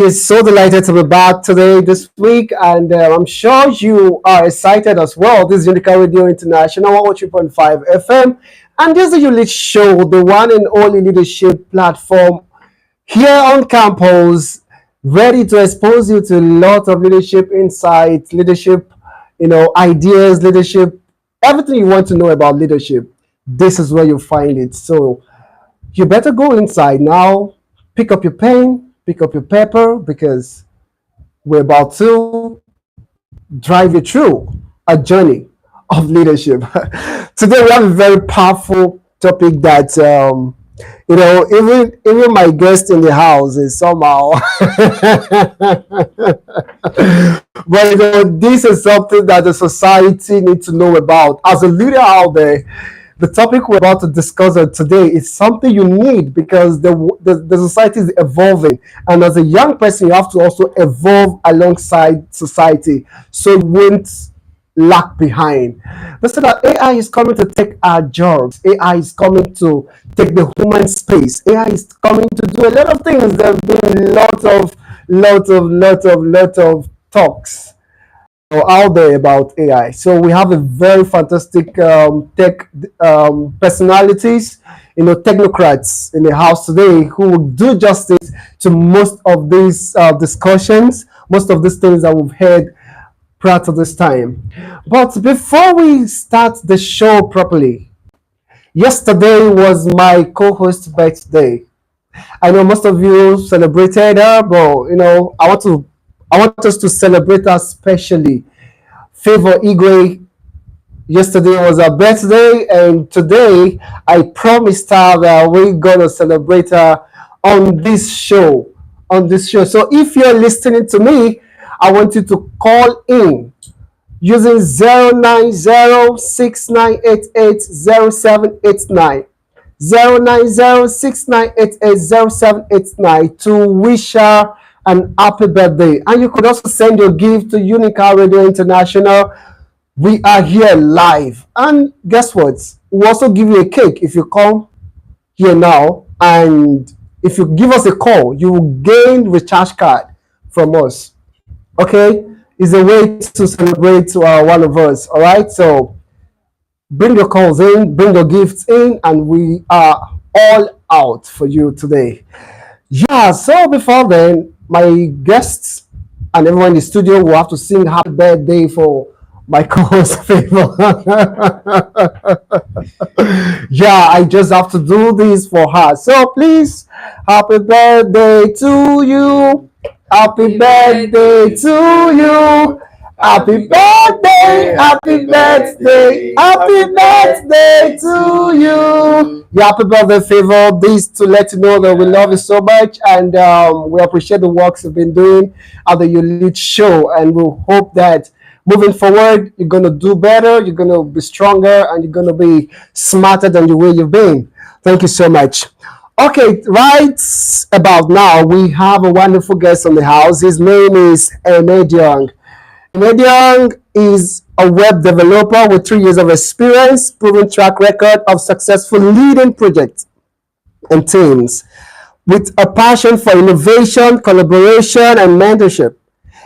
Is so delighted to be back today, this week, and I'm sure you are excited as well. This is Unica Radio International 103.5 FM, and this is the Elite Show, the one and only leadership platform here on campus, ready to expose you to a lot of leadership insights, leadership, ideas, leadership, everything you want to know about leadership. This is where you find it. So you better go inside now, pick up your pen, pick up your paper, because we're about to drive you through a journey of leadership. Today we have a very powerful topic that even my guest in the house is somehow but this is something that the society needs to know about. As a leader out there, the topic we're about to discuss today is something you need because the society is evolving. And as a young person, you have to also evolve alongside society so you won't lag behind. They say that AI is coming to take our jobs. AI is coming to take the human space. AI is coming to do a lot of things. There have been lots of talks out there about AI. So we have a very fantastic tech personalities, technocrats in the house today who will do justice to most of these discussions, most of these things that we've heard prior to this time. But before we start the show properly, yesterday was my co-host's birthday. I know most of you celebrated her, but I want us to celebrate her specially. Favor Igwe, yesterday was her birthday, and today I promised her that we're gonna celebrate her on this show. On this show. So if you're listening to me, I want you to call in using 09069880789. 09069880789 to wish her an happy birthday. And you could also send your gift to Unica Radio International. We are here live. And guess what? We'll also give you a cake if you come here now. And if you give us a call, you will gain recharge card from us. Okay? It's a way to celebrate one of us. All right? So bring your calls in, bring your gifts in, and we are all out for you today. Yeah, so before then, my guests and everyone in the studio will have to sing happy birthday for my co-host Favor. Yeah, I just have to do this for her. So please, happy birthday to you. Happy birthday to you. Happy birthday, happy birthday, happy birthday to you. Yeah, happy birthday, Favor. This to let you know that we love you so much and we appreciate the works you've been doing at the Elite Show. And we hope that moving forward, you're going to do better, you're going to be stronger, and you're going to be smarter than the way you've been. Thank you so much. Okay, right about now, we have a wonderful guest on the house. His name is Emediong. Emediong is a web developer with 3 years of experience, proven track record of successful leading projects and teams, with a passion for innovation, collaboration, and mentorship.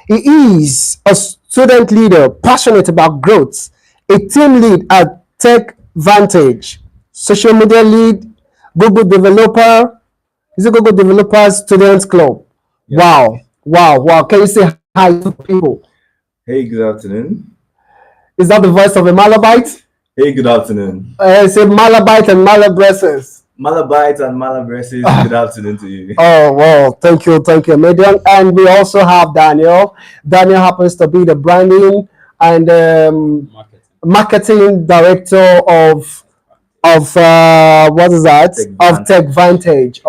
He is a student leader, passionate about growth, a team lead at Tech Vantage, social media lead, Google developer. Is it Google Developers Students Club? Yeah. Wow. Can you say hi to people? Hey, good afternoon. Is that the voice of a Malabite? Hey, good afternoon. Say Malabite and Malabreses. Malabite and Malabreses, good afternoon to you. Oh, wow. Thank you, Median. And we also have Daniel. Daniel happens to be the branding and marketing director of what is that? Tech Vantage.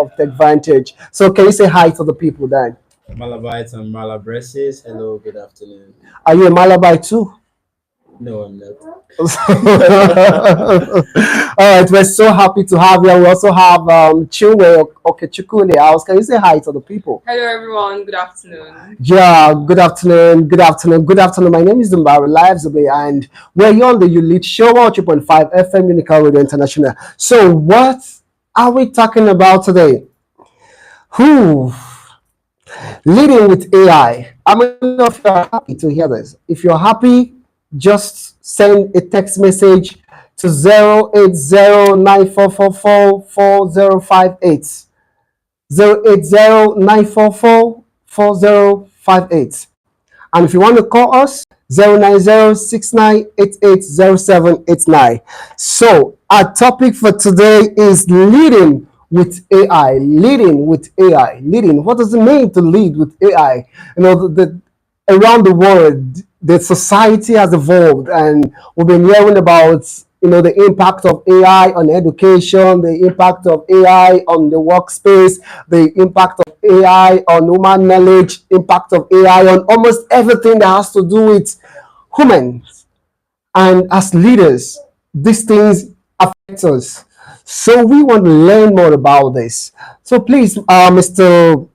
So can you say hi to the people, Dan? Malabites and Malabreses. Hello, good afternoon. Are you a Malabite too? No, I'm not. All right, we're so happy to have you. We also have Chinwe Okechukwu in the house. Can you say hi to the people? Hello, everyone. Good afternoon. Yeah, good afternoon. My name is Dumbari Livesabe, and we're here on the Elite Show 103.5 FM Unica Radio International. So, what are we talking about today? Leading with AI. How many of you are happy to hear this? If you're happy, just send a text message to 08094444058. 08094444058. And if you want to call us, 09069880789. So our topic for today is leading with AI. Leading with AI. Leading. What does it mean to lead with AI? Around the world, the society has evolved, and we've been hearing about the impact of AI on education, the impact of AI on the workspace, the impact of AI on human knowledge, impact of AI on almost everything that has to do with humans. And as leaders, these things affect us. So we want to learn more about this. So please, Mr.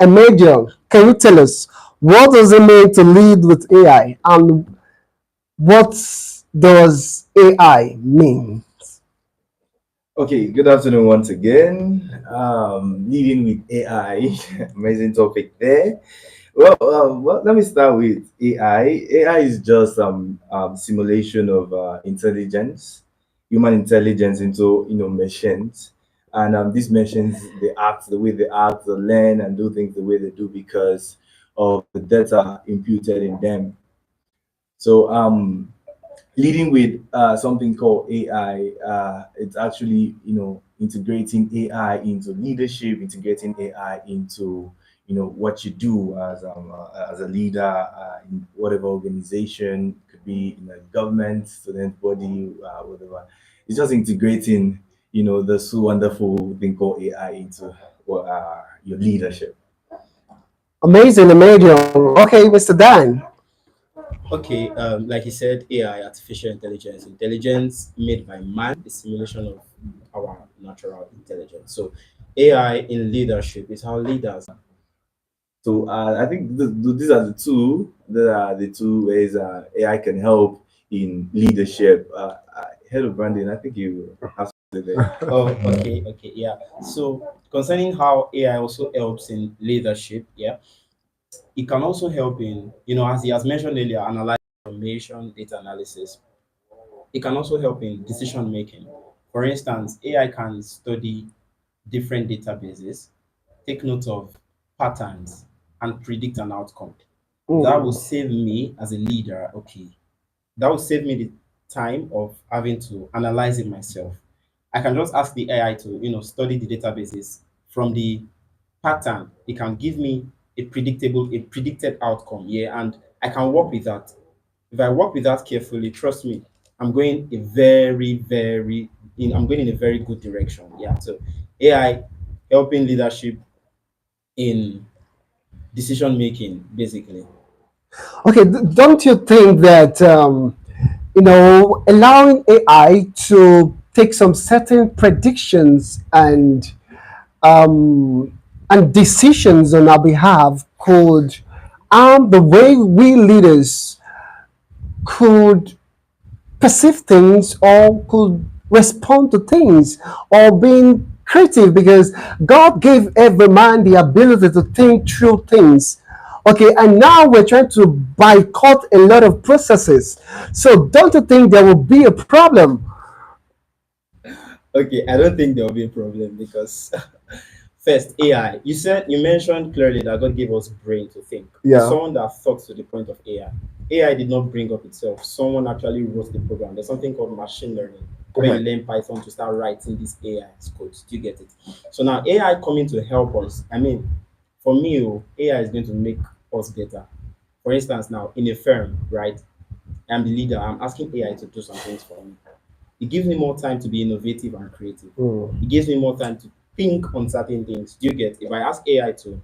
Emediong, can you tell us what does it mean to lead with AI, and what does AI mean? Okay, good afternoon once again. Leading with AI, amazing topic there. Well, let me start with AI. AI is just simulation of intelligence, human intelligence into machines, and these machines they act the way they act, they learn and do things the way they do because of the data imputed in them. So leading with something called AI. It's actually integrating AI into leadership, integrating AI into what you do as a leader in whatever organization, could be in a government, student body, whatever. It's just integrating the so wonderful thing called AI into your leadership. Amazing, amazing. Okay, Mr. Dan. Okay, like you said, AI, artificial intelligence, intelligence made by man, the simulation of our natural intelligence. So, AI in leadership is how leaders. So I think these are the two ways AI can help in leadership. Head of branding, I think you have something there. Oh, okay, yeah. So, concerning how AI also helps in leadership, yeah, it can also help in, as he has mentioned earlier, analyze information, data analysis. It can also help in decision making. For instance, AI can study different databases, take note of patterns, and predict an outcome. That will save me as a leader. Okay, that will save me the time of having to analyze it myself. I can just ask the AI to, study the databases from the pattern. It can give me a predicted outcome. Yeah, and I can work with that. If I work with that carefully, trust me, I'm going in a very good direction. Yeah. So AI helping leadership in decision making, basically. Okay, don't you think that allowing AI to take some certain predictions um, and decisions on our behalf could the way we leaders could perceive things or could respond to things or being creative, because God gave every man the ability to think through things. Okay, and now we're trying to boycott a lot of processes. So don't you think there will be a problem? Okay, I don't think there will be a problem because first, AI. You mentioned clearly that God gave us brain to think. It's Yeah. someone that thought to the point of AI. AI did not bring up itself. Someone actually wrote the program. There's something called machine learning where you learn Python to start writing these AI codes. Do you get it? So now AI coming to help us. I mean, for me, AI is going to make us better. For instance, now in a firm, right? I'm the leader. I'm asking AI to do some things for me. It gives me more time to be innovative and creative. It gives me more time to think on certain things. Do you get? If I ask AI to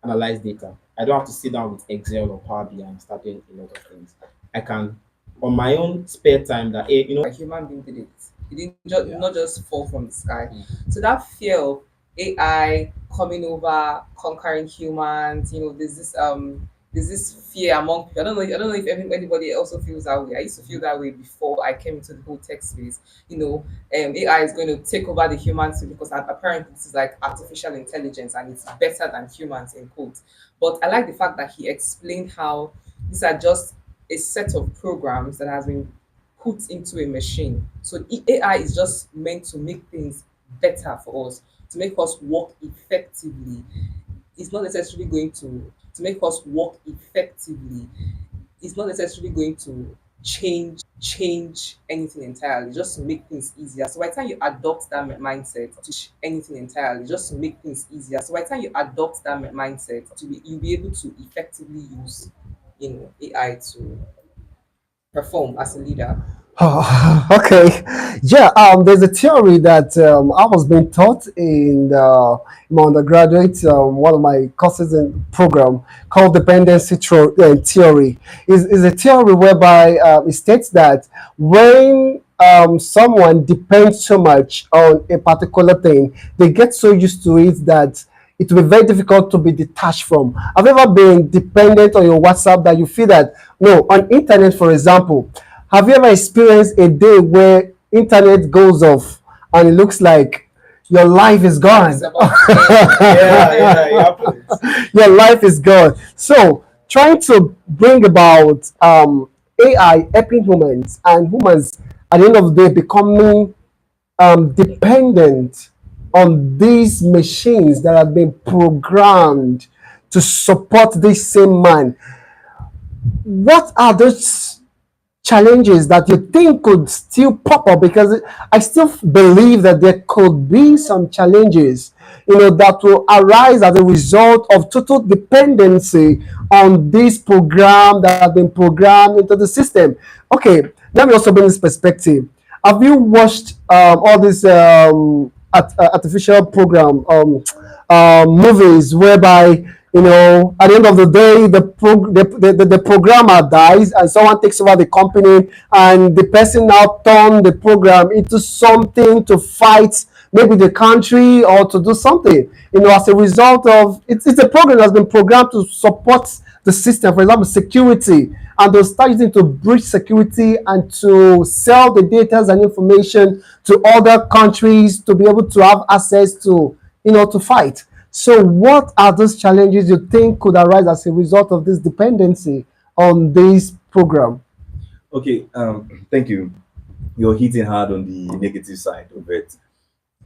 analyze data, I don't have to sit down with Excel or Power BI and start doing a lot of things. I can, on my own spare time, A human being did it. It didn't not just fall from the sky. So that fear of AI coming over, conquering humans, there's this there's this fear among people. I don't know if anybody also feels that way. I used to feel that way before I came into the whole tech space. AI is going to take over the humans because apparently this is like artificial intelligence and it's better than humans in quotes. But I like the fact that he explained how these are just a set of programs that has been put into a machine. So AI is just meant to make things better for us, to make us work effectively. It's not necessarily going to make us work effectively. It's not necessarily going to change anything entirely, just to make things easier. So by the time you adopt that mindset to anything entirely, just to make things easier. So by the time you adopt that mindset, you'll be able to effectively use AI to perform as a leader. Okay, yeah. There's a theory that I was being taught in my undergraduate, one of my courses in program called dependency theory. Is a theory whereby it states that when someone depends so much on a particular thing, they get so used to it that it will be very difficult to be detached from. Have you ever been dependent on your WhatsApp that you feel that no, on internet, for example, have you ever experienced a day where internet goes off and it looks like your life is Life gone? is about to end. Yeah, it happens. Your life is gone. So, trying to bring about AI helping humans and humans at the end of the day becoming dependent on these machines that have been programmed to support this same man. What are those challenges that you think could still pop up? Because I still believe that there could be some challenges, that will arise as a result of total dependency on this program that have been programmed into the system. Okay, let me also bring this perspective. Have you watched all these artificial program movies whereby at the end of the day the programmer dies and someone takes over the company and the person now turn the program into something to fight maybe the country or to do something as a result of it's a program that's been programmed to support the system, for example security, and they'll start using to breach security and to sell the data and information to other countries to be able to have access to to fight. So, what are those challenges you think could arise as a result of this dependency on this program? Okay, thank you. You're hitting hard on the negative side of it.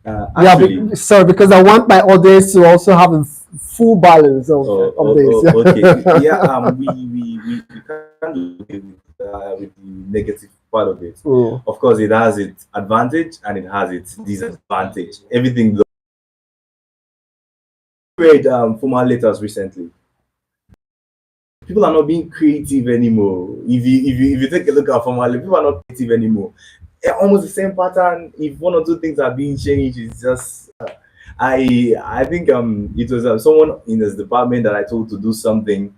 Yeah, Actually, sorry, because I want my audience to also have a full balance of okay, this. yeah. We can't do away with the negative part of it. Mm. Of course, it has its advantage and it has its disadvantage. Everything. Read formal letters recently. People are not being creative anymore. If you take a look at formal, people are not creative anymore. Almost the same pattern. If one or two things are being changed, it's just. I think it was someone in this department that I told to do something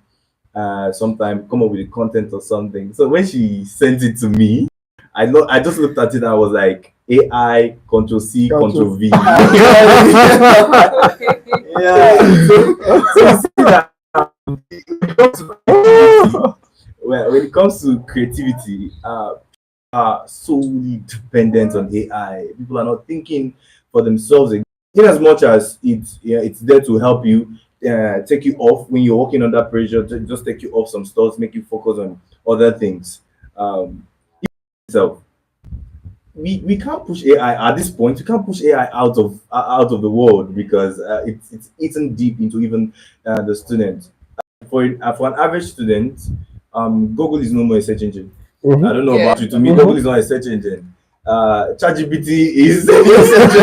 sometime, come up with the content or something. So when she sent it to me, I just looked at it and I was like, AI Control C Control V. Yeah. So you see that when it comes to creativity, well, when it comes to creativity, are solely dependent on AI. People are not thinking for themselves. In as much as it's there to help you, take you off when you're working under pressure, just take you off some stuff, make you focus on other things. So we can't push AI at this point. We can't push AI out of the world because it's eaten deep into even the student. For an average student, Google is no more a search engine. I Mhm. don't know Yeah. about you. To me, Google is not a search engine. ChatGPT is a search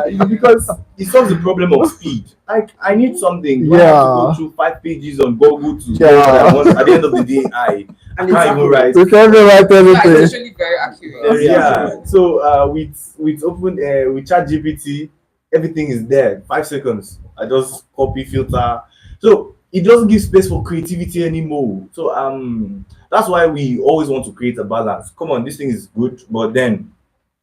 engine because it solves the problem of speed. Like I need something. Do I have to go Yeah. through 5 pages on Google to Yeah. get what I want? At the end of the day, I can't even write. You can't write That is everything. actually very accurate. Yeah. So with ChatGPT, everything is there. 5 seconds. I just copy filter. So it doesn't give space for creativity anymore. So that's why we always want to create a balance. Come on, this thing is good, but then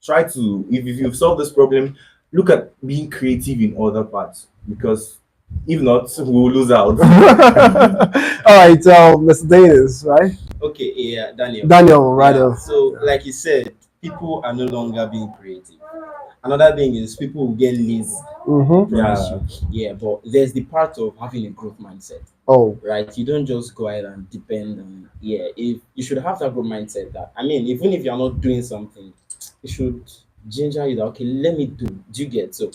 try to if you've solved this problem, look at being creative in other parts because If not, we will lose out. All right, Mr. Davis, right? Okay, yeah, Daniel. Daniel, Yeah, rather. so like you said, people are no longer being creative. Another thing is people will get lazy. Mm-hmm. Promise Yeah, you. Yeah, but there's the part of having a growth mindset, Oh, right? You don't just go ahead and depend on, yeah, if you should have that growth mindset that, I mean, even if you're not doing something, it should ginger you that, okay, let me do you get? So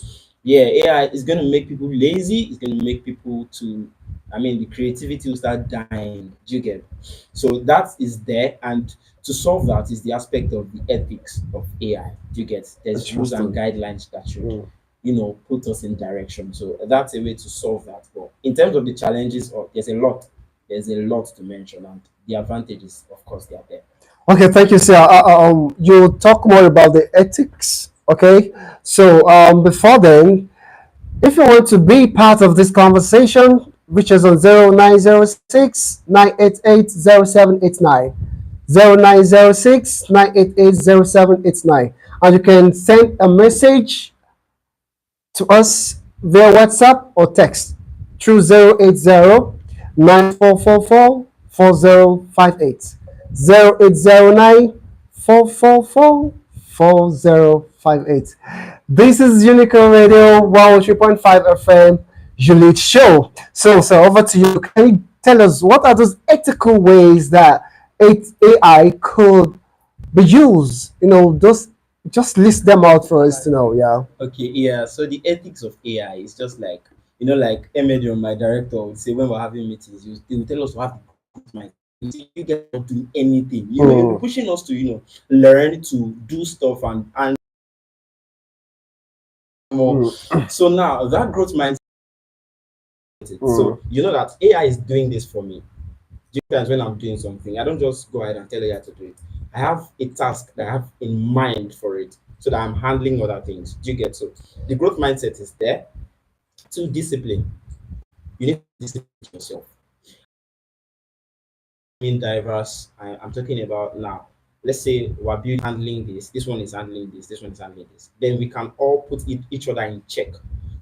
yeah, AI is going to make people lazy. It's going to make people to, I mean, the creativity will start dying. Do you get? So that is there, and to solve that is the aspect of the ethics of AI. Do you get? There's rules and interesting. guidelines that should, Mm. put us in direction. So that's a way to solve that. But in terms of the challenges, there's a lot. There's a lot to mention, and the advantages, of course, they are there. Okay, thank you, sir. You talk more about the ethics. Okay, so before then, if you want to be part of this conversation, reach us on 0906 988 0789. 0906 988 0789, and you can send a message to us via WhatsApp or text through 080 9444 4058. 0809 444 4058. This is Unicorn Radio 103.5 FM, Juliet Show. So, over to you. Can you tell us what are those ethical ways that AI could be used? Those, just list them out for us to know. Yeah. Okay, yeah. So the ethics of AI is just like, like Emediong, my director, would say when we're having meetings, they will tell us to have the growth mindset. You see, you guys are not doing anything. You'll be Mm, pushing us to, learn to do stuff and more. mm, So now that growth mindset. mm. So you know that AI is doing this for me. Times when I'm doing something, I don't just go ahead and tell AI to do it. I have a task that I have in mind for it, so that I'm handling other things. Do you get? So the growth mindset is there. To discipline, you need to discipline yourself. Being diverse, I'm talking about now. Let's say we're building handling this one is handling this one is handling this. Then we can all put each other in check.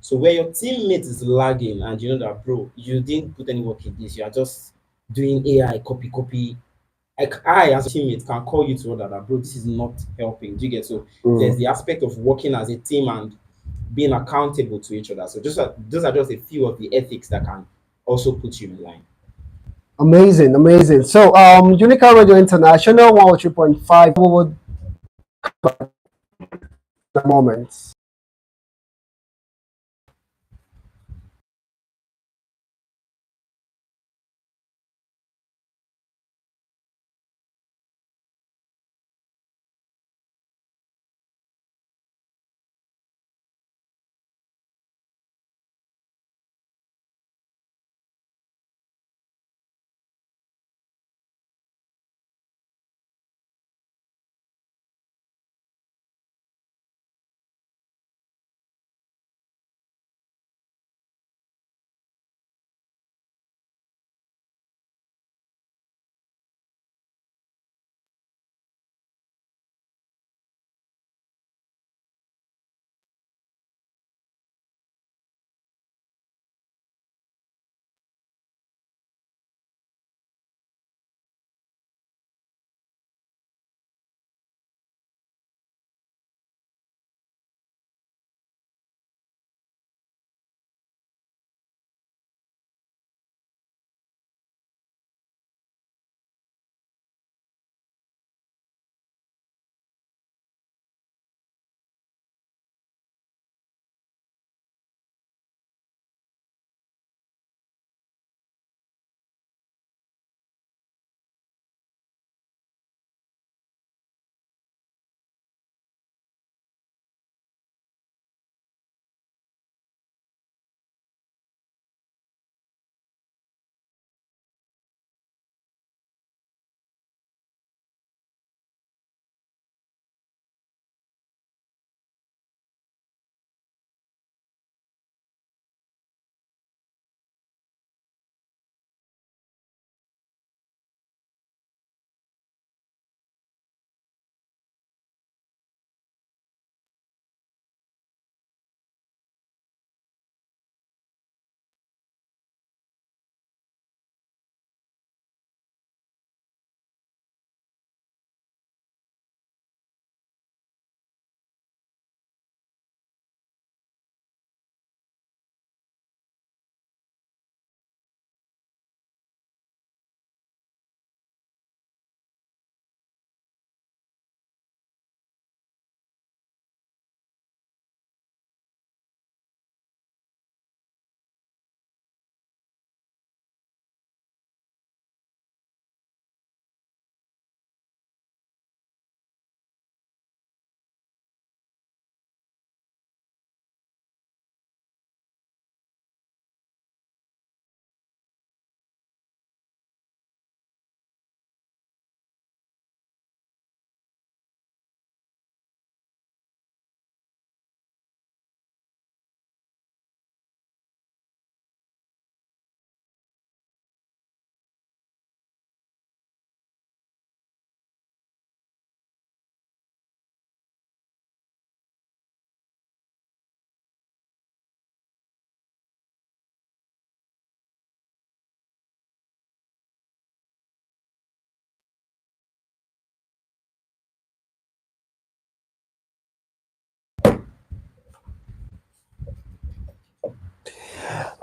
So where your teammate is lagging and you know that, bro, you didn't put any work in this, you are just doing AI copy copy. Like I as a teammate can call you to order that, bro, this is not helping. Do you get? So there's Mm. the aspect of working as a team and being accountable to each other. So those are just a few of the ethics that can also put you in line. Amazing, amazing. So, Unica Radio International 103.5, we would the moments.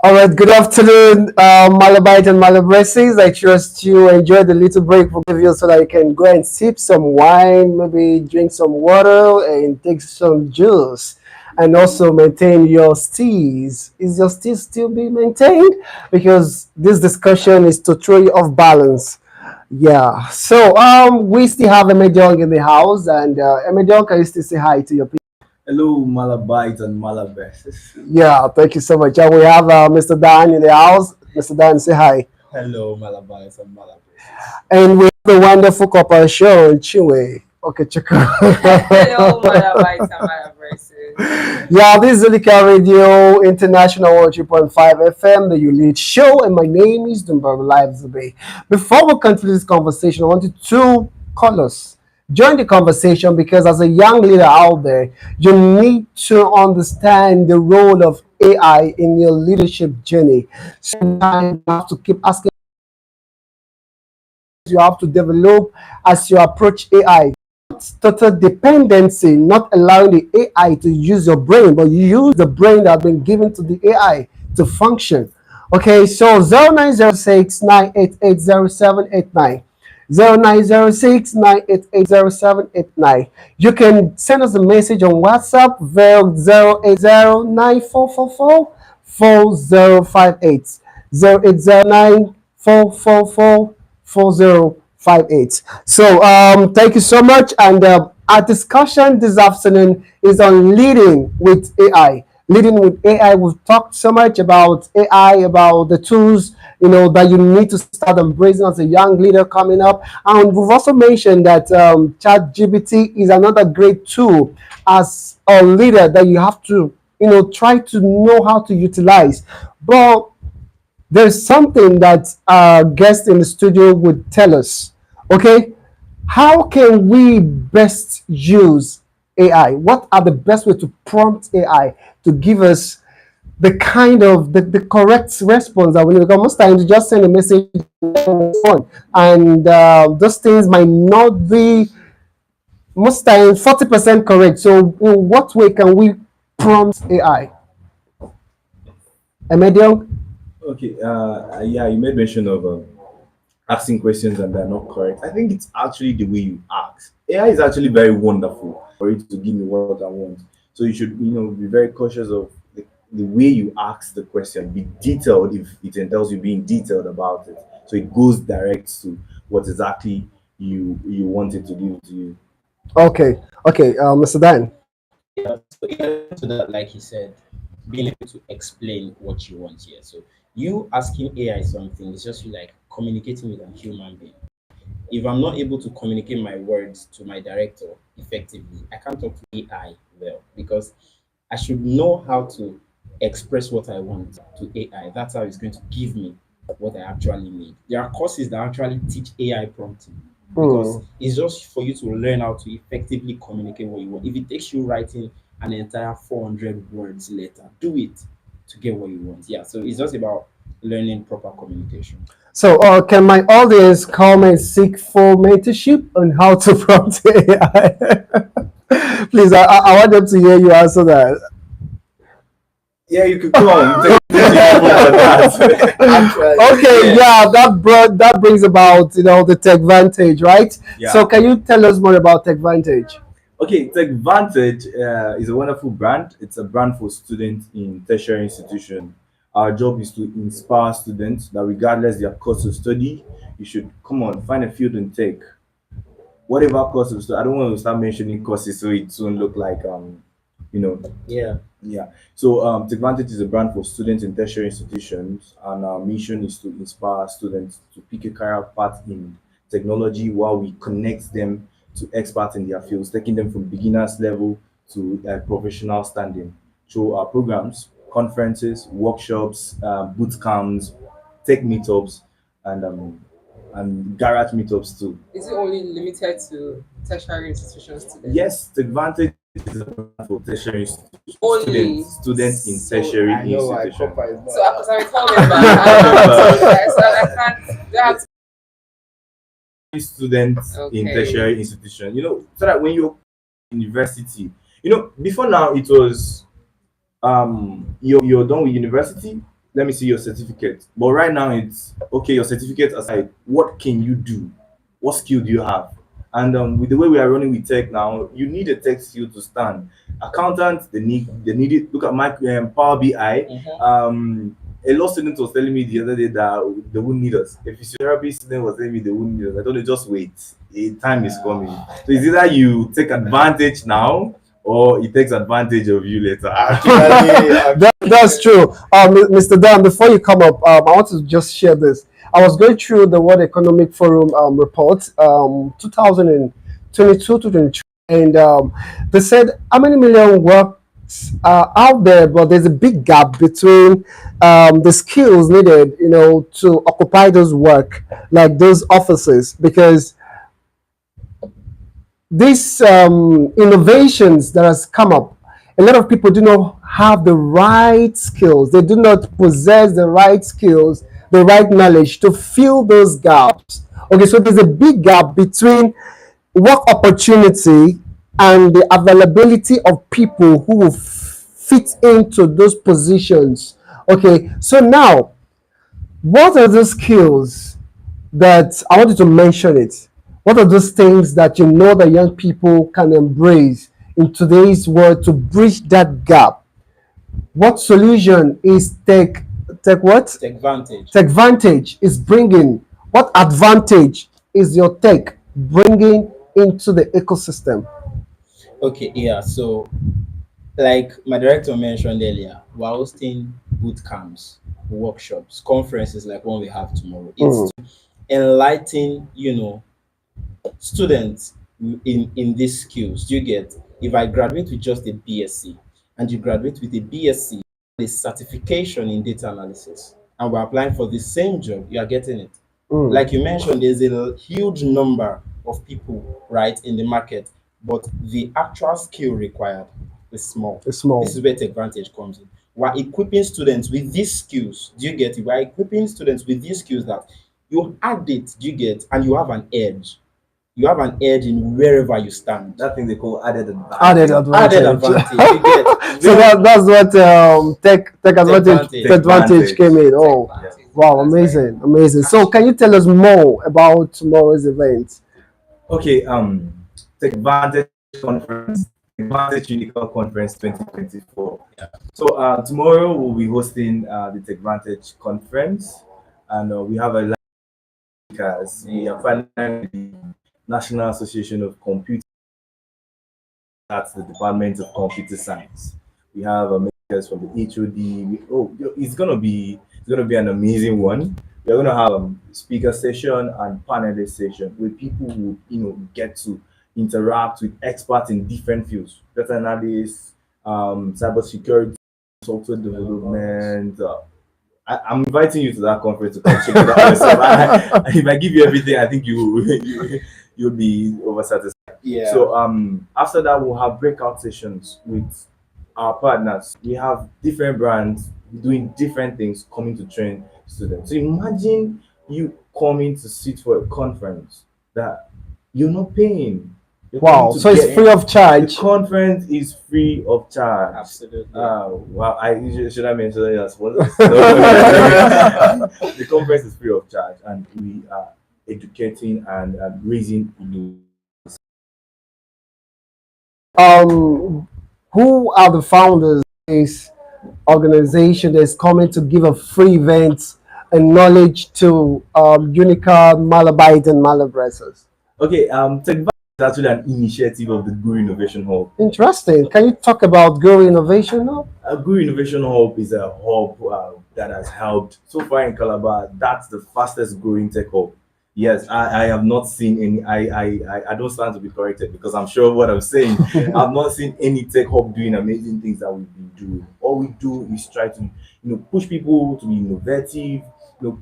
All right, good afternoon, Malabite and Malabresis. I trust you enjoyed the little break we give you so that you can go and sip some wine, maybe drink some water, and take some juice, and also maintain your steez. Is your steez still being maintained? Because this discussion is to throw you off balance. Yeah. So we still have Emediong in the house, and Emediong, can you still say hi to your people? Hello, Malabite and Malabesses. Yeah, thank you so much. And we have Mr. Dan in the house. Mr. Dan, say hi. Hello, Malabar and Malabar. And we have the wonderful couple show, Chinwe. Okay, check Hello, Malabites and Malaverses. Yeah, this is Zilika Radio International 103.5 FM, the Elite Show, and my name is Dumbar Live Zube. Before we continue this conversation, I wanted to call us. Join the conversation because as a young leader out there, you need to understand the role of AI in your leadership journey. Sometimes you have to keep asking, you have to develop as you approach AI. Total dependency, not allowing the AI to use your brain, but you use the brain that has been given to the AI to function. Okay, so 0906 9880789. 0906 9880789. You can send us a message on WhatsApp via 08094444058. 0809444058. So thank you so much. And our discussion this afternoon is on leading with AI. Leading with AI, we've talked so much about AI, about the tools, that you need to start embracing as a young leader coming up. And we've also mentioned that ChatGPT is another great tool as a leader that you have to, try to know how to utilize. But there's something that our guest in the studio would tell us. Okay, how can we best use AI? What are the best way to prompt AI to give us the kind of the correct response that we need? Because most times you just send a message on, and those things might not be most times 40% correct. So in what way can we prompt AI? Emediong? Okay, yeah, you made mention of asking questions and they're not correct. I think it's actually the way you ask. AI is actually very wonderful for it to give me what I want. So you should, be very cautious of the way you ask the question. Be detailed if it entails you being detailed about it. So it goes direct to what exactly you want it to give to you. Okay, okay, Mr. Dan. Yeah, so in addition to that, like he said, being able to explain what you want here. So you asking AI something is just like communicating with a human being. If I'm not able to communicate my words to my director effectively, I can't talk to AI well because I should know how to express what I want to AI. That's how it's going to give me what I actually need. There are courses that actually teach AI prompting because Hmm. it's just for you to learn how to effectively communicate what you want. If it takes you writing an entire 400 words letter, do it to get what you want. Yeah, so it's just about learning proper communication. So, can my audience come and seek for mentorship on how to prompt AI? Please, I want them to hear you answer that. Yeah, you could come. Take people for that. Actually, Okay, yeah. yeah, that brings about the Tech Vantage, right? So, Yeah. can you tell us more about Tech Vantage? Okay, TechVantage is a wonderful brand. It's a brand for students in tertiary institution. Our job is to inspire students that regardless their course of study, you should come on, find a field and take whatever course of study. I don't want to start mentioning courses so it soon look like you know, Yeah. yeah. So TechVantage is a brand for students in tertiary institutions, and our mission is to inspire students to pick a career path in technology while we connect them to experts in their fields, taking them from beginners level to professional standing through our programs, conferences, workshops, boot camps, tech meetups, and garage meetups too. Is it only limited to tertiary institution students? Yes, TechVantage is a brand for tertiary Only. students in So, tertiary I know I institution. copper is so because I'm a tall member, so I can't. Do I have to, Students in okay. tertiary institution, so that when you're in university, before now it was you're done with university, let me see your certificate. But right now, it's okay, your certificate aside, what can you do? What skill do you have? And with the way we are running with tech now, you need a tech skill to stand. Accountants, they need it. Look at my Power BI. Mhm. A law student was telling me the other day that they wouldn't need us. A physiotherapy student was telling me they wouldn't need us. I told you just wait. A time is coming. So it's either you take advantage now or it takes advantage of you later. That's true. Mr. Dan, before you come up, I want to just share this. I was going through the World Economic Forum report, 2022 to 23, and they said how many million works are out there, but there's a big gap between the skills needed, to occupy those work, like those offices, because these innovations that has come up, a lot of people do not have the right skills. They do not possess the right skills, the right knowledge to fill those gaps. Okay, so there's a big gap between work opportunity and the availability of people who will fit into those positions. Okay, so now, what are the skills that I want you to mention it? What are those things that you know that young people can embrace in today's world to bridge that gap? What solution is tech what? Take advantage. Tech Vantage is bringing? What advantage is your tech bringing into the ecosystem? Okay, yeah. So, like my director mentioned earlier, we're hosting boot camps, workshops, conferences like one we have tomorrow. It's Mm. to enlighten, students in these skills. Do you get? If I graduate with just a BSc and you graduate with a BSc, a certification in data analysis, and we're applying for the same job, you are getting it. Mm. Like you mentioned, there's a huge number of people right in the market, but the actual skill required is small. It's small. This is where Tech Advantage comes in. We're equipping students with these skills. Do you get it? We're equipping students with these skills that you add it, do you get, and you have an edge. You have an edge in wherever you stand. That thing they call added advantage. Added Added advantage. advantage. You get. So that's what tech advantage Advantage. came in. Oh, Tech advantage. wow, That's very amazing, amazing. So can you tell us more about tomorrow's event? Okay, Tech Advantage Conference, Advantage Unicorn Conference 2024. So tomorrow we'll be hosting the Tech Advantage Conference, and we have a lot of speakers. We are partnering with the National Association of Computer. That's the Department of Computer Science. We have speakers from the HOD. It's gonna be an amazing one. We're gonna have a speaker session and panelist session where people will get to interact with experts in different fields, data analysts, cybersecurity, software development. I'm inviting you to that conference to come check it out yourself. If I give you everything, I think you'll be oversatisfied. Yeah. So after that we'll have breakout sessions with our partners. We have different brands doing different things coming to train students. So imagine you coming to sit for a conference that you're not paying. You're Wow, coming to so it's get free of the charge. conference is free of charge. Absolutely. Wow, should I mention that as well? The conference is free of charge, and we are educating and raising um who are the founders of this organization that's coming to give a free event and knowledge to Unica, Malabite, and Malabressers? Okay, Tech is actually an initiative of the Guru Innovation Hub. Interesting. Can you talk about Go Innovation now? Guru Innovation Hub is a hub that has helped so far in Calabar. That's the fastest growing tech hub. Yes, I have not seen any. I don't stand to be corrected because I'm sure what I'm saying. I've not seen any tech hub doing amazing things that we've been doing. All we do is try to push people to be innovative.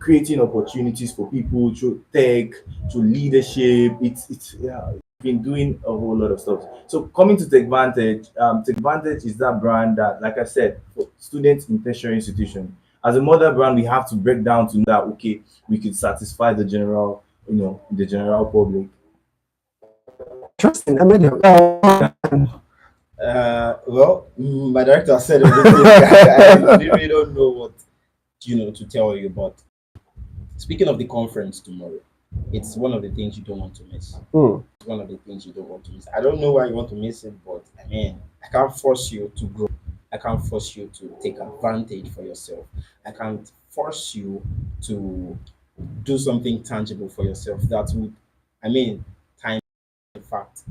Creating opportunities for people through tech, through leadership. It's yeah, been doing a whole lot of stuff. So coming to Take Advantage is that brand that, like I said, for students in tertiary institution. As a mother brand, we have to break down to that. Okay, we could satisfy the general public. Interesting. Emediong. Well, my director said everything. I really don't know what to tell you. But speaking of the conference tomorrow, it's one of the things you don't want to miss. Mm. It's one of the things you don't want to miss. I don't know why you want to miss it, but I mean, I can't force you to grow. I can't force you to take advantage for yourself. I can't force you to do something tangible for yourself that would, I mean, time, in fact,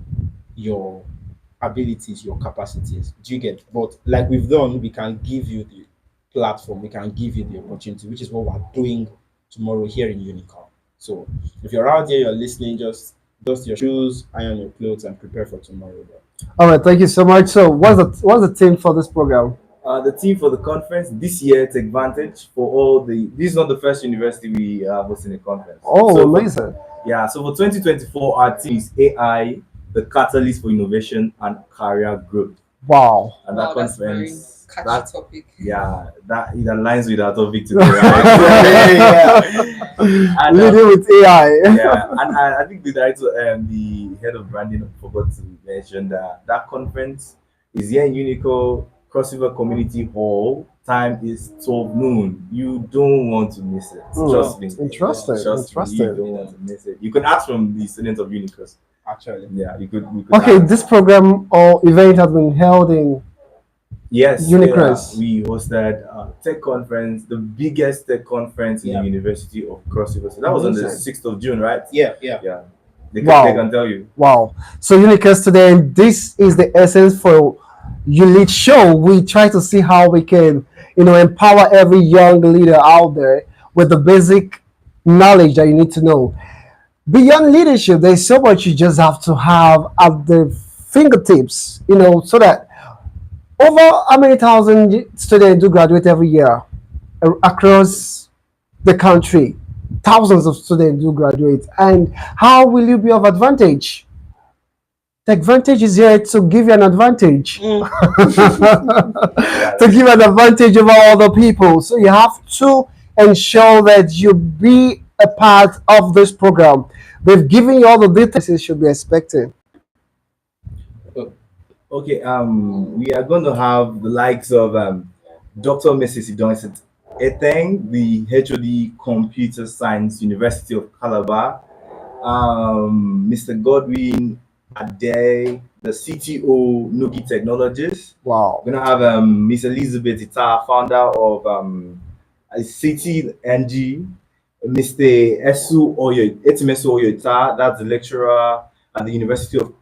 your abilities, your capacities. Do you get? But like we've done, we can give you the platform, we can give you the opportunity, which is what we're doing tomorrow here in Unicorn. So if you're out there, you're listening, just dust your shoes, iron your clothes, and prepare for tomorrow. Bro. All right, thank you so much. So, what's the theme for this program? The theme for the conference this year, take advantage for all the. This is not the first university we are hosting a conference. Oh, So amazing! yeah, so for 2024, our theme is AI, the catalyst for innovation and career growth. Wow. And Wow, that that's very conference, catchy that topic. yeah, that it aligns with our topic today, right? Yeah. And Leading with AI. yeah, and I think the director, the head of branding, forgot to mention that that conference is here in Unico Crossover Community Hall. Time is 12 noon. You don't want to miss it. Trust me. Interesting. Trust me, you don't want to miss it. You can ask from the students of Unicos. Actually, Yeah, you could. Okay, ask. this program or event has been held in Yes, Unicrest. yeah, we hosted a tech conference, the biggest tech conference in Yeah. the University of Cross River. So that was on the Amazing. 6th of June, right? yeah, yeah. Yeah. They can, Wow. they can tell you. Wow. So Unicast today, and this is the essence for Elite Show. We try to see how we can, empower every young leader out there with the basic knowledge that you need to know. Beyond leadership, there's so much you just have to have at the fingertips, so that over how many thousand students do graduate every year across the country. Thousands of students do graduate. And how will you be of advantage? The advantage is here to give you an advantage. Mm. To give an advantage over other people. So you have to ensure that you be a part of this program. They've given you all the details you should be expecting. Okay, we are going to have the likes of Dr. Mrs. Idonset Eteng, the HOD Computer Science University of Calabar, Mr. Godwin Ade, the CTO Nuki Technologies. Wow. We're gonna have Miss Elizabeth Ita, founder of CTNG, Mr. Etimesu Oyo Ita, that's the lecturer at the University of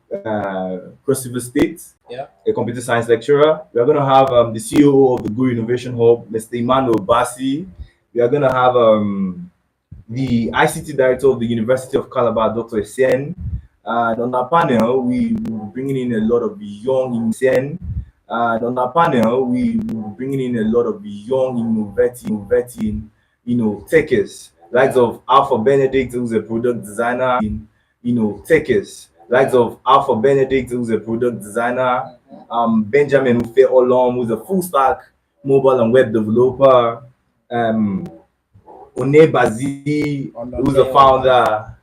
Cross River State, Yeah. a computer science lecturer. We are gonna have the CEO of the Guru Innovation Hub, Mr. Emmanuel Basi. We are gonna have the ICT director of the University of Calabar, Dr. Sen. And on our panel, we will be bringing in a lot of young Sen. And on our panel, we will be bringing in a lot of young, innovating, techers. Likes of Alpha Benedict, who's a product designer, techers. Likes of Alpha Benedict, who's a product designer, Benjamin Ufe Olom, who's a full stack mobile and web developer, One Bazi, who's the founder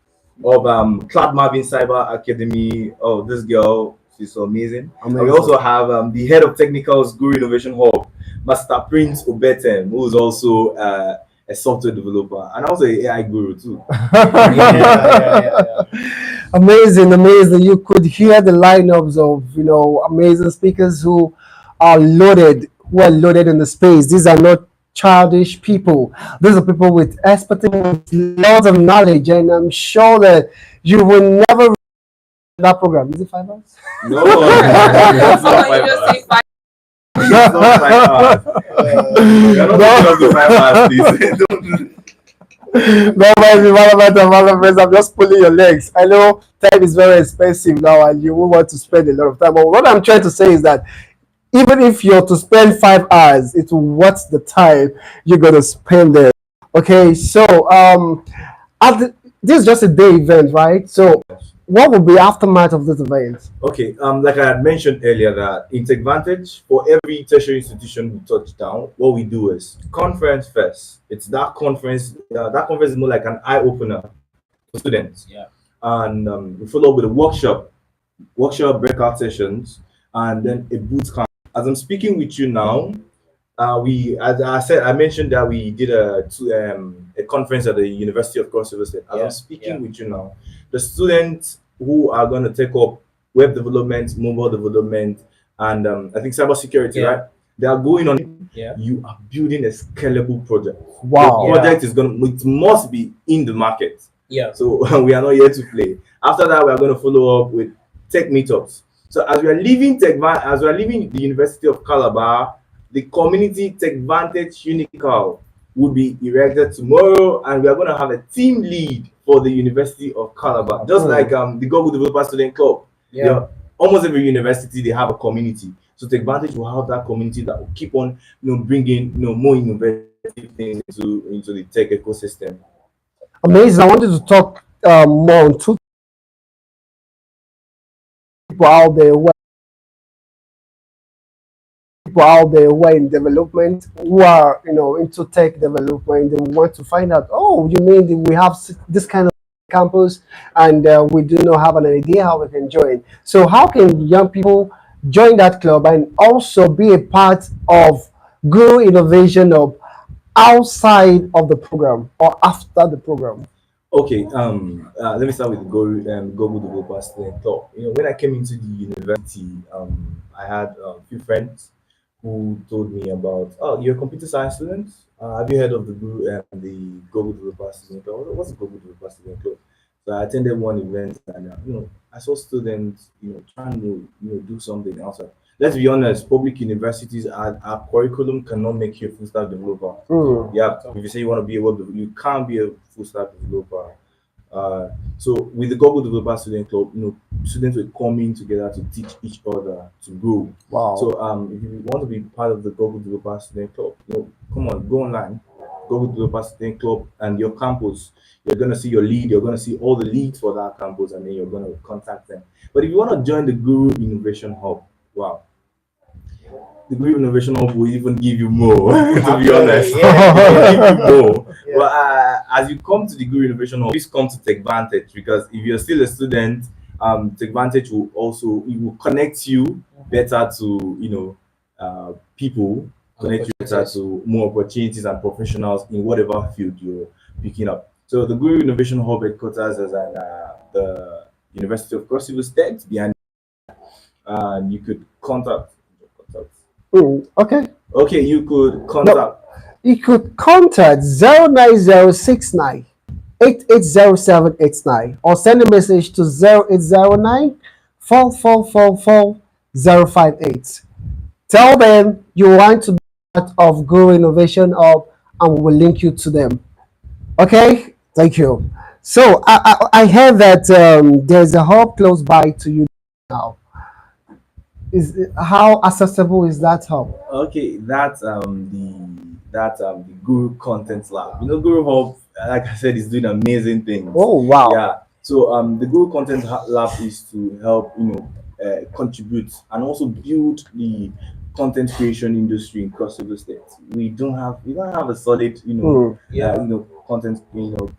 of Cloud Marvin Cyber Academy. Oh, this girl, she's so amazing. And we also have the head of technicals, Guru Innovation Hub, Master Prince Obetem, who is also a software developer and also an AI guru too. Yeah. Amazing, amazing. You could hear the lineups of amazing speakers who are loaded in the space. These are not childish people. These are people with expertise, with lots of knowledge, and I'm sure that you will never that program. Is it 5 hours? No, it's not Someone you just say 5. It's not 5 hours. You're not taking up to 5 hours, please. Don't- No, man, I'm just pulling your legs. I know time is very expensive now, and you will want to spend a lot of time. But what I'm trying to say is that even if you're to spend 5 hours, it's worth the time you're gonna spend there. Okay, so this is just a day event, right? So what will be aftermath of this event? Okay, like I had mentioned earlier, that in Advantage, for every tertiary institution who touch down, what we do is conference first. It's that conference. That conference is more like an eye opener for students. Yeah. And we follow up with a workshop breakout sessions, and then a boot camp. As I'm speaking with you now, we, as I said, I mentioned that we did a conference at the University of Cross River State. As I'm Yeah, speaking yeah, with you now, the students who are going to take up web development, mobile development, and I think cybersecurity, yeah, right? They are going on. yeah, You are building a scalable project. The Wow. yeah, project is going to, it must be in the market. yeah, So we are not here to play. After that, we are going to follow up with tech meetups. So as we are leaving the University of Calabar, the community tech vantage unical will be erected tomorrow, and we are going to have a team lead for the University of Calabar, just like the Google Developer Student Club. yeah. Yeah, almost every university they have a community. So tech vantage will have that community that will keep on, bringing more innovative things into the tech ecosystem. Amazing. I wanted to talk more on two people out there who are in development, who are into tech development. They want to find out, oh, you mean that we have this kind of campus, and we do not have an idea how we can join. So how can young people join that club and also be a part of Guru Innovation Hub outside of the program or after the program? Okay, let me start with the Google Developer Student Club. When I came into the university, I had a few friends who told me about, oh, you're a computer science student. Have you heard of the Google Developer Student Club? What's the Google Developer Student Club? So I attended one event, and I saw students, trying to do something outside. Let's be honest, public universities, our curriculum cannot make you a full stack developer. Hmm. Yeah, if you say you want to be a web developer, you can't be a full stack developer. Uh, so with the Google Developer Student Club, students were coming together to teach each other to grow. Wow. So if you want to be part of the Google Developer Student Club, come on, go online, Google Developer Student Club, and your campus. You're gonna see your lead. You're gonna see all the leads for that campus, and then you're gonna contact them. But if you want to join the Guru Innovation Hub, wow, the Green Innovation Hub will even give you more, to be honest. Yeah, It will yeah, give you more. yeah. But as you come to the Green Innovation Hub, please come to Tech Vantage, because if you're still a student, Tech Vantage will also, it will connect you better to people, connect you better to more opportunities and professionals in whatever field you're picking up. So the Green Innovation Hub headquarters is at the University of Cross River State behind, and you could contact. Hmm. Okay. Okay, you could No, contact. you could contact 09069 880789 or send a message to 0809 4444058. Tell them you want to be part of Grow Innovation Hub, and we will link you to them. Okay, thank you. So I heard that there's a hub close by to you now. Is How accessible is that hub? Okay, that's the Guru Content Lab. Guru Hub, like I said, is doing amazing things. Oh wow. Yeah. So the Guru Content Lab is to help contribute and also build the content creation industry in Cross River State. We don't have a solid Hmm. Yeah. content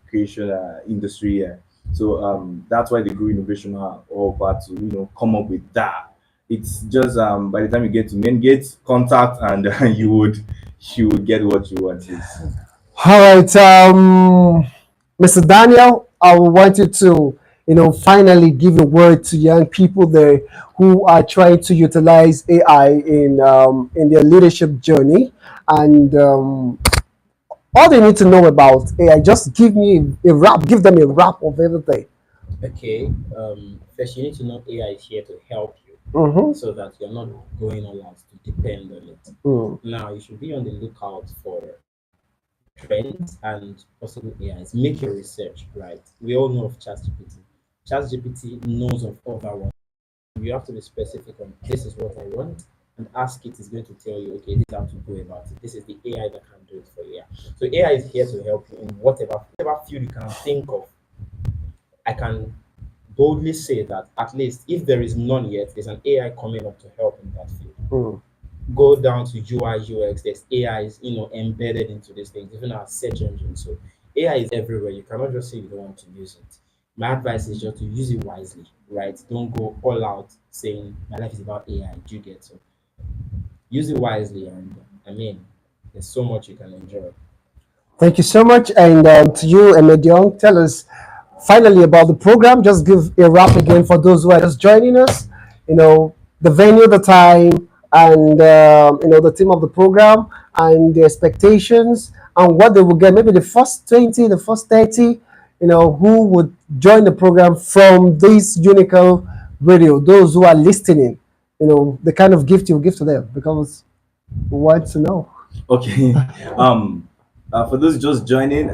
creation industry here. So that's why the Guru Innovation Hub all part to come up with that. It's just by the time you get to main gate, contact, and you would get what you want. All right, Mr. Daniel, I want you to, finally give a word to young people there who are trying to utilize AI in their leadership journey, and all they need to know about AI. Just give them a wrap of everything. Okay. First, you need to know AI is here to help you, Mm-hmm. so that you're not going all out to depend on it. Mm. Now, you should be on the lookout for trends and possible AIs. Make your research, right? We all know of ChatGPT. ChatGPT knows of other ones. You have to be specific on this is what I want, and ask it is going to tell you, okay, this is how to go about it. This is the AI that can do it for you. So AI is here to help you in whatever field you can think of. I can boldly say that at least if there is none yet, there's an AI coming up to help in that field. Mm. Go down to UI UX. There's AIs, embedded into these things, even our search engine. So AI is everywhere. You cannot just say you don't want to use it. My advice is just to use it wisely, right? Don't go all out saying my life is about AI. Do you get? So use it wisely and I mean, there's so much you can enjoy. Thank you so much. And to you, Emediong, tell us finally about the program. Just give a wrap again for those who are just joining us. You know, the venue, the time, and the theme of the program, and the expectations, and what they will get. Maybe the first 20, the first 30. Who would join the program from this Unical Radio? Those who are listening. The kind of gift you give to them, because we want to know. Okay. Um, for those just joining,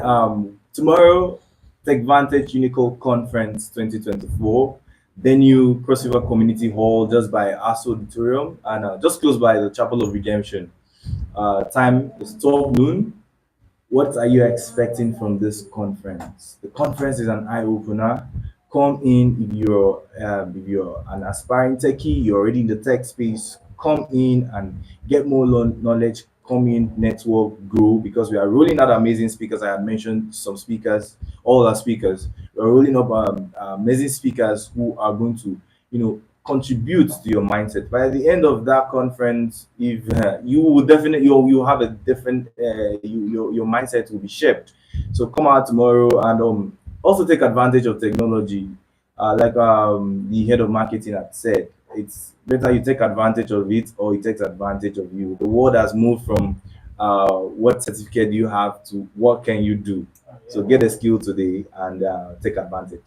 tomorrow, Tech Vantage Unical Conference 2024, venue Cross River Community Hall, just by ASO Auditorium, and just close by the Chapel of Redemption. Time is 12 noon. What are you expecting from this conference? The conference is an eye opener. Come in if you're an aspiring techie, you're already in the tech space. Come in and get more knowledge. Come in, network, grow, because we are rolling out amazing speakers. I had mentioned some speakers, all our speakers. We're rolling up amazing speakers who are going to, contribute to your mindset. By the end of that conference, if you will definitely you have a different your mindset will be shaped. So come out tomorrow and also take advantage of technology. Like the head of marketing had said, it's better you take advantage of it or it takes advantage of you. The world has moved from what certificate do you have to what can you do. So get a skill today and take advantage.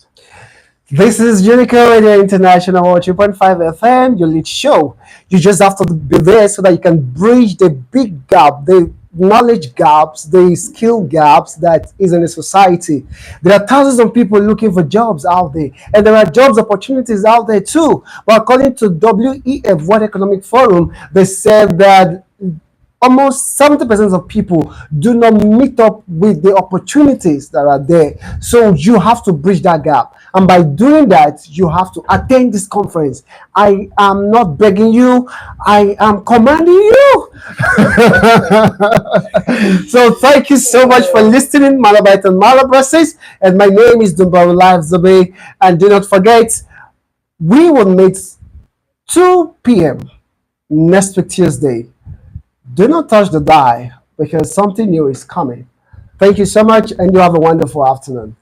This is Unical Radio International 3.5 FM, your lead show. You just have to be there so that you can bridge the big gap, the knowledge gaps, the skill gaps that is in the society. There are thousands of people looking for jobs out there, and there are jobs opportunities out there too. But according to WEF, World Economic Forum, they said that almost 70% of people do not meet up with the opportunities that are there. So you have to bridge that gap. And by doing that, you have to attend this conference. I am not begging you, I am commanding you. So thank you so much for listening, Malabite and Malabrasis. And my name is Dumbaru Live Zabe. And do not forget, we will meet 2 p.m. next week, Tuesday. Do not touch the die because something new is coming. Thank you so much, and you have a wonderful afternoon.